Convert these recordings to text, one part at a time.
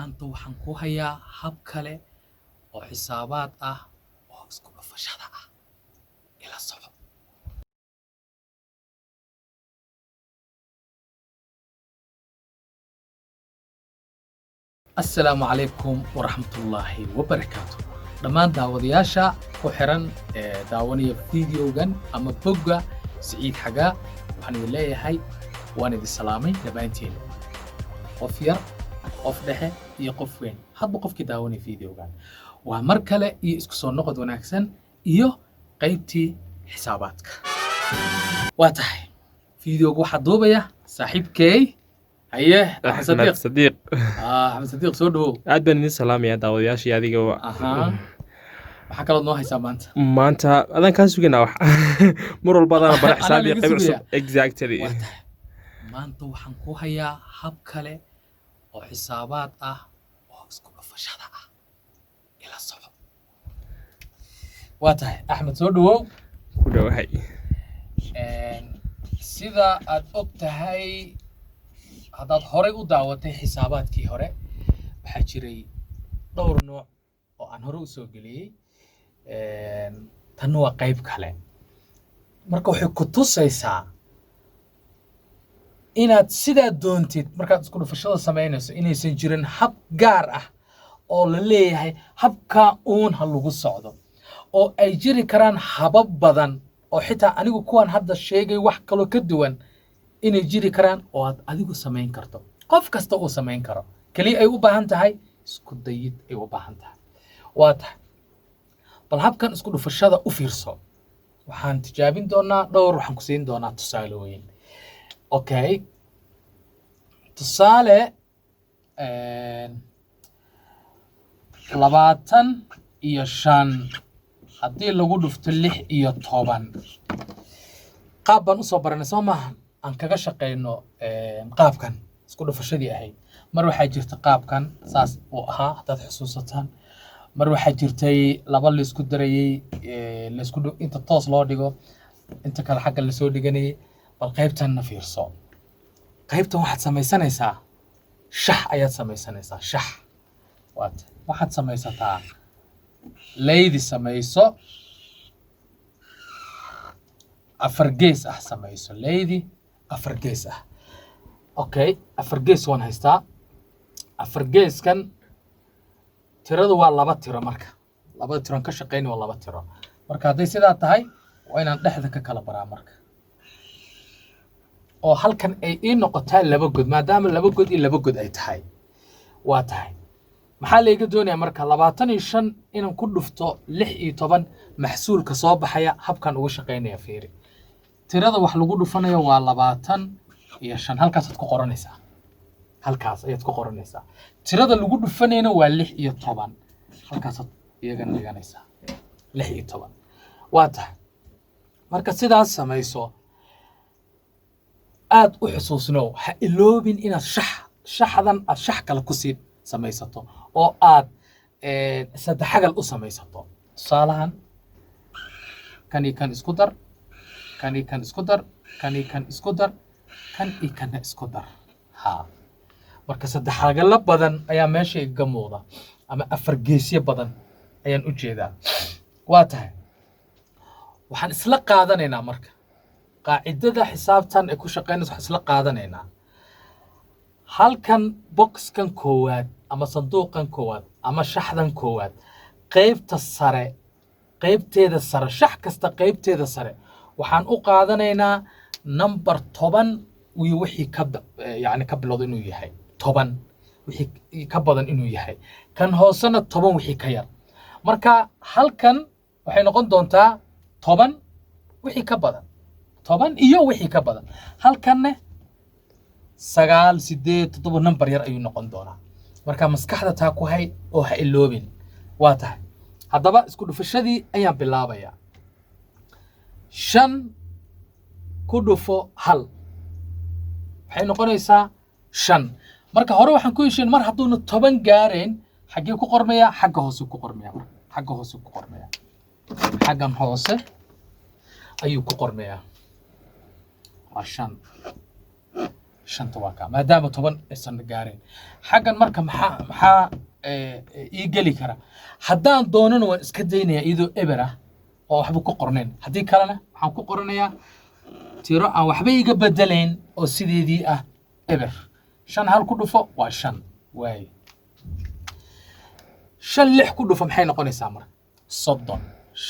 maanta waxaan ku hayaa hab kale oo xisaabaad ah oo isku dhufashada ah. Ila soco. Assalaamu calaykum waraxmatullaahi wabarakaatuh. Dhammaan daawadayaasha ku xiran daawanaya videogan ama bogga Siciid Xagaa waxaan idin leeyahay waan idin salaamay dhammaantiin. Qof yar, qof dhexe iyo qof weyn. Hadba qofkii daawanaya videogan. Waa mar kale iyo isku soo noqod wanaagsan iyo qaybtii xisaabaadka. Waa tahay videoga waxaa duubaya saaxiibkay haye أحمد صديق Axmed Sadiiq soo dhawow. aad baan idin salaamaya daawadayaashii adiga Waxaa kaloo noo haysaa maanta. maanta adaan kaa suganaa wax mar walba adaan bara xisaab iyo Anaa qayb laga cusub sugaya. exactly Waa tahay maanta waxaan ku hayaa hab kale oo xisaabaad ah oo isku dhufashada ah. Ila soco. Waa tahay Axmed soo dhawow. ku dhowahay Sida aad og tahay haddaad horey u daawatay xisaabaadkii hore waxaa jiray dhowr nooc oo aan hore u soo geliyey. Tan waa qayb kale. Marka waxay ku tusaysaa inaad sidaa doontid markaad isku dhufashada samaynayso inaysan jirin hab gaar ah oo la leeyahay habkaa uun ha lagu socdo oo ay jiri karaan habab badan oo xitaa anigu kuwan hadda sheegay wax kaloo ka duwan inay jiri karaan oo aad adigu samayn karto. Qof kasta uu samayn karo. Kaliya ay u baahan tahay isku dayid ay u baahan tahay. Waa tahay bal habkan isku dhufashada u fiirso. Waxaan tijaabin doonaa dhowr waxaan ku siin doonaa tusaalooyin. Okay. Tusaale 25 haddii lagu dhufto 6 iyo 10 qaab baan u soo baranay soo maahan aan kaga shaqeyno qaabkan isku dhufashadii ahayd. Mar waxaa jirta qaabkan saas uu ahaa haddaad xusuusataan. Mar waxaa jirtay laba la isku darayay la isku inta toos loo dhigo inta kale xagga la soo dhiganayay. Bal qaybtan fiirso. Qaybtan waxaad samaysanaysaa shax ayaad samaysanaysaa shax. Waxaad samaysataa leydi samayso afar gees ah samayso leydi afar gees ah. Okay, afar gees waan haystaa. Afar geeskan tiradu waa laba tiro marka. Laba tiro ka shaqeynay waa laba tiro. Marka hadday sidaa tahay waa inaan dhexda ka kala baraa marka. oo halkan ay ii noqotaa laba god maadaama laba god iyo laba god ay tahay. Waa tahay maxaa la iga doonayaa marka 25 inaan ku dhufto 6 iyo 10 maxsuulka soo baxaya habkan uga shaqeynaya fiiri. Tirada wax lagu dhufanayo waa 25 halkaas aad ku qoranaysaa. Halkaas ayaad ku qoranaysaa. Tirada lagu dhufanayna waa 6 iyo 10 halkaas aad iyagana dhiganaysaa 6 iyo 10. Waa tahay marka sidaas samayso aad u xusuusno ha iloobin inaad shaxdan aad shax kale ku sii samaysato oo aad saddexagal u samaysato. Tusaalahan kan iyo kan isku dar kan iyo kan isku dar kan iyo kan isku dar kan iyo kan isku dar. Marka saddexagal badan ayaa meesha iga muuqda ama afar geesyo badan ayaan u jeedaa. Waa tahay waxaan isla qaadanaynaa marka qaacidada xisaabtan ay ku shaqeynayso waxaan isla qaadanaynaa halkan boxkan koowaad ama sanduuqan koowaad ama shaxdan koowaad qaybta sare qaybteeda sare shax kasta qaybteeda sare waxaan u qaadanaynaa number 10 iyo wixii ka bilowdo inuu yahay 10 wixii ka badan inuu yahay kan hoosena 10 wixii ka yar. Marka halkan waxay noqon doontaa 10 wixii ka badan 10 iyo wixii ka badan. Halkanne 9 8 7 number yar ayuu noqon doonaa. Marka maskaxda taa ku hay oo ha iloobin. Waa tahay haddaba isku dhufashadii ayaan bilaabayaa. 5 ku dhufo 1 waxay noqonaysaa 5. Marka hore waxaan ku heshiin mar hadduuna 10 gaareen xaggee ku qormayaa xagga hoose ku qormayaa xagga hoose ku qormayaa xaggan hoose ayuu ku qormayaa. 5 shanta waa kaa maadaama 10 aysan gaareen xaggan marka maxaa ii geli kara haddaan doonana waan iska daynayaa iyadoo eber ah oo waxba ku qornayn haddii kalena waxaan ku qoranayaa tiro aan waxba iga bedelayn oo sideedii ah eber 5 hal ku dhufo waa 5 waay 5 6 ku dhufo maxay noqonaysaa marka 30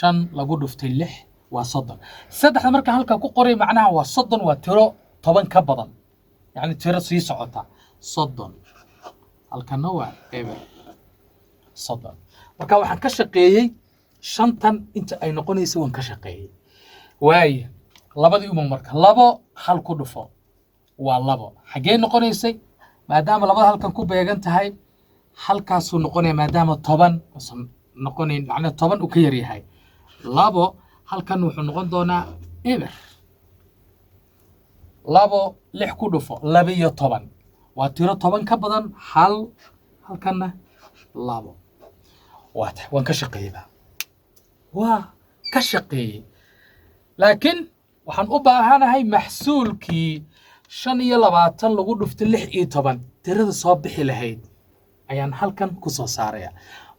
5 lagu dhuftay 6 waa 30 saddexda marka halka ku qoray macnaha waa 30 waa tiro 10 ka badan يعني ترى سي سعوتا صدن halkana waa eber soddon marka waxaan ka shaqeeyay shantan inta ay noqonayso waan ka shaqeeyay waaye labadii marka labo hal ku dhufo waa labo xagee noqonaysay maadaama labada halkan ku beegan tahay halkaas uu noqonaya maadaama 10 usan noqonayn macna 10 uu ka yar yahay labo halkan wuxuu noqon doonaa eber labo 6 ku dhufo 12 waa tiro 10 ka badan hal halkana labo waan ka shaqeeyay waa ka shaqeeyay laakiin waxaan u baahanahay maxsuulkii 25 lagu dhufto 16 tirada soo bixi lahayd ayaan halkan ku soo saaraya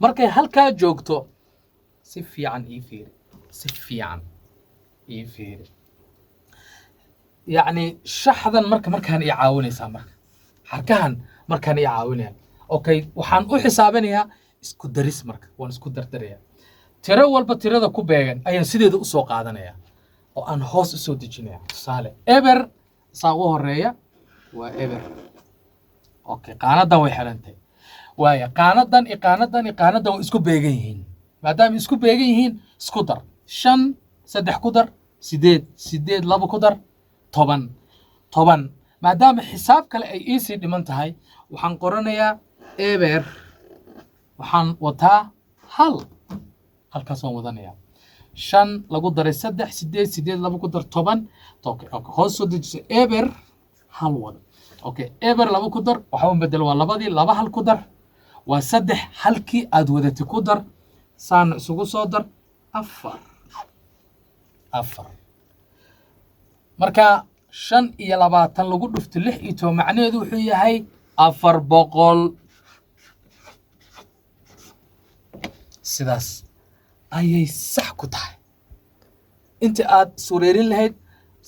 markay halka joogto si fiican ii fiiri si fiican ii fiiri يعني شحذا مركان يعاونيسا marka harkahan markaan i caawinaya okay waxaan u xisaabinayaa isku daris marka waan isku dardaraya tiro walba tirada ku beegan ayaan sideeda u soo qaadanaya oo aan hoos u soo dejinaya tusaale eber saa ugu horeeya waa eber okay qaanadan way xirantay waaya qaanadan way isku beegan yihiin maadaama isku beegan yihiin isku dar 5 3 ku dar 8 8 2 ku dar 10 maadaama xisaab kale ay easy dhiman tahay waxaan qoranayaa eber waxaan wataa hal halkaas waan wadanayaa 5 lagu daray 3 8 8 2 ku dar 10 okay hoos soo dejiso eber hal wada okay eber 2 ku dar waxaan bedel waa labadii 2 hal ku dar waa 3 halkii aad wadatay ku dar saan isugu soo dar 4 marka 25 lagu dhufto 6 macnaheedu wuxuu yahay 400 sidaas ayay sax ku tahay inta aad sureerin lahayd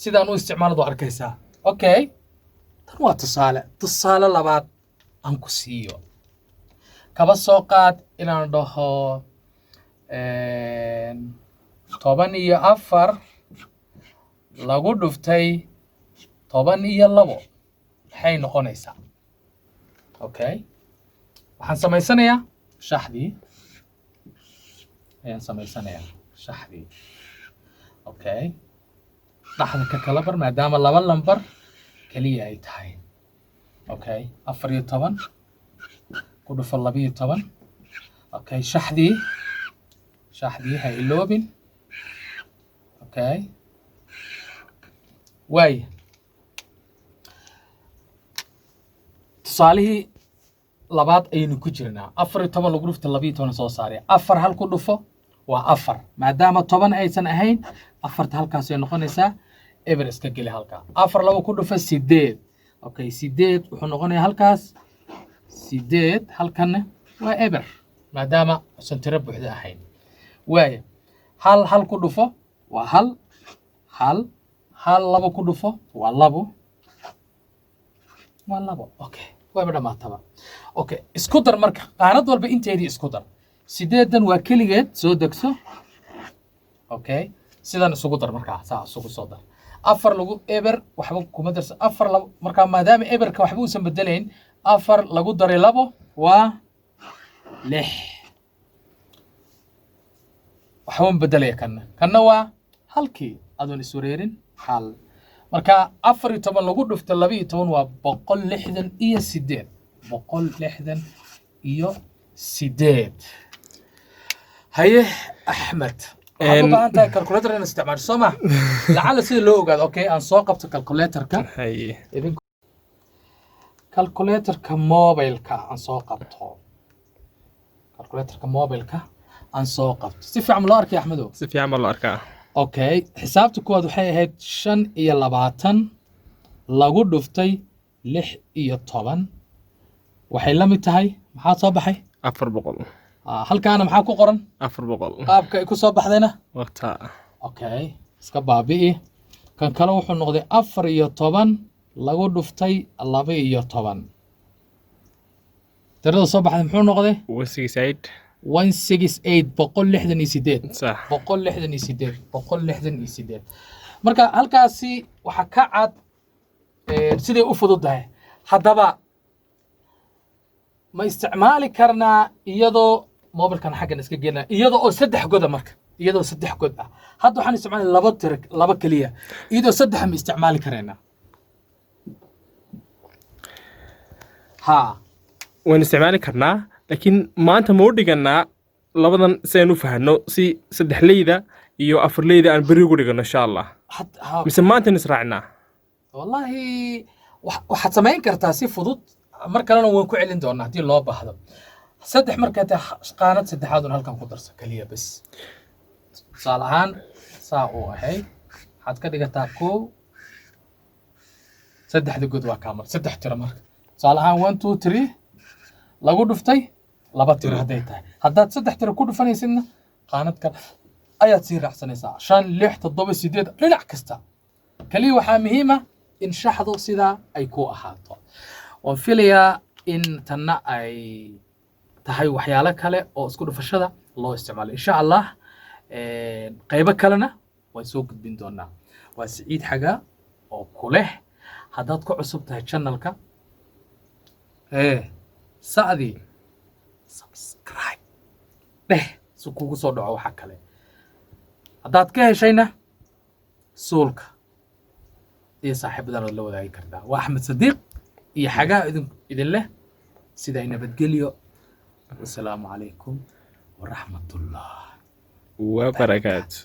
sidaan u isticmaalado arkaysaa okay tan waa tusaale labaad aan ku siiyo kaba soo qaad inaan dhaho 14 lagu dhuftay 12 maxay noqonaysaa okay waxaan samaysanayaa shaxdii okay dhaxda ka kala bar maadaama laba lambar kaliya ay tahay okay 14 ku dhufo 12 okay shaxdii ha iloobin okay واي تصالحي لباد aynu ku jirnaa 14 lagu dhufto 12 soo saaray 4 hal ku dhufo waa 4 maadaama 10 aysan ahayn 4 halkaas ay noqonaysaa eber iska gali halka 4 lagu ku dhufo 8 okay 8 wuxuu noqonayaa halkaas 8 halkan waa eber maadaama aysan tiro buuxda ahayn waay hal ku dhufo waa hal labo ku dhufo waa labo okay way dhamaataba okay isku dar marka qaanad walba inteedii isku dar 8dan waa kaligeed soo degso okay sidan isugu dar marka saa isugu soo dar 4 lagu eber waxba kuma darsan 4 marka maadaama eberka waxba uusan bedelayn 4 lagu daray labo waa 6 waxba bedelaya kana waa halkii adoon iswareerin hal marka 14 lagu dhufto 12 waa 168 haye axmed waxaad u baahan tahay calculator in isticmaasho soo ma lacala sida loo ogaado okay aan soo qabto calculatorka haye idinku calculatorka mobileka aan soo qabto si fiican loo arkay axmedow si fiican ma loo arkaa okay xisaabta kuwaad waxay ahayd 25 lagu dhuftay 16 waxay la mid tahay maxaa soo baxay 400 halkaana maxaa ku qoran 400 qaabka ay ku soo baxdayna wata okay iska baabi'i kan kale wuxuu noqday 14 lagu dhuftay 12 tirada soo baxday muxuu noqday 168 صح 168 marka halkaasi waxa ka cad siday u fududahay haddaba ma isticmaali karnaa iyadoo mobilkan xaggan iska gelinaa iyadoo oo 3 god marka iyadoo 3 god ah hadda waxaan isticmaalay laba kaliya iyadoo 3 ma isticmaali kareena ha waan isticmaali karnaa laakiin maanta ma u dhiganaa labadan saynu fahno si 3 leyda iyo 4 leyda aan bari ugu dhigano insha Allah mise maanta nisraacnaa wallahi waxaad samayn kartaa si fudud mar kalena waan ku celin doonaa haddii loo baahdo 3 markaa qaanad saddexaad halkan ku darso kaliya bas tusaale ahaan saa uu ahay waxaad ka dhigataa 1 3 god waa kaamar 3 tiro marka tusaale ahaan 1 2 3 lagu dhuftay 2 tiro hadday tahay haddaad 3 tiro ku dhufanaysidna qaanad kale ayaad sii raacsanaysaa 5 6 7 8 dhinac kasta kaliya waxaa muhiim ah in shaxdu sidaa ay ku ahaato waan filayaa in tanna ay tahay waxyaalo kale oo isku dhufashada loo isticmaalo insha Allah qaybo kalena way soo gudbin doonaa waa Saciid Xagaa oo ku leh haddaad ku cusub tahay channelka sacdi subscribe si kugu soo dhaco waxa kale haddaad ka heshayna suulka iyo saaxiibadan la wadaagi kartaa waa Axmed Sadiiq iyo Xagaa idin leh sidaa nabadgelyo wassalaamu calaykum waraxmatullaah وبركاته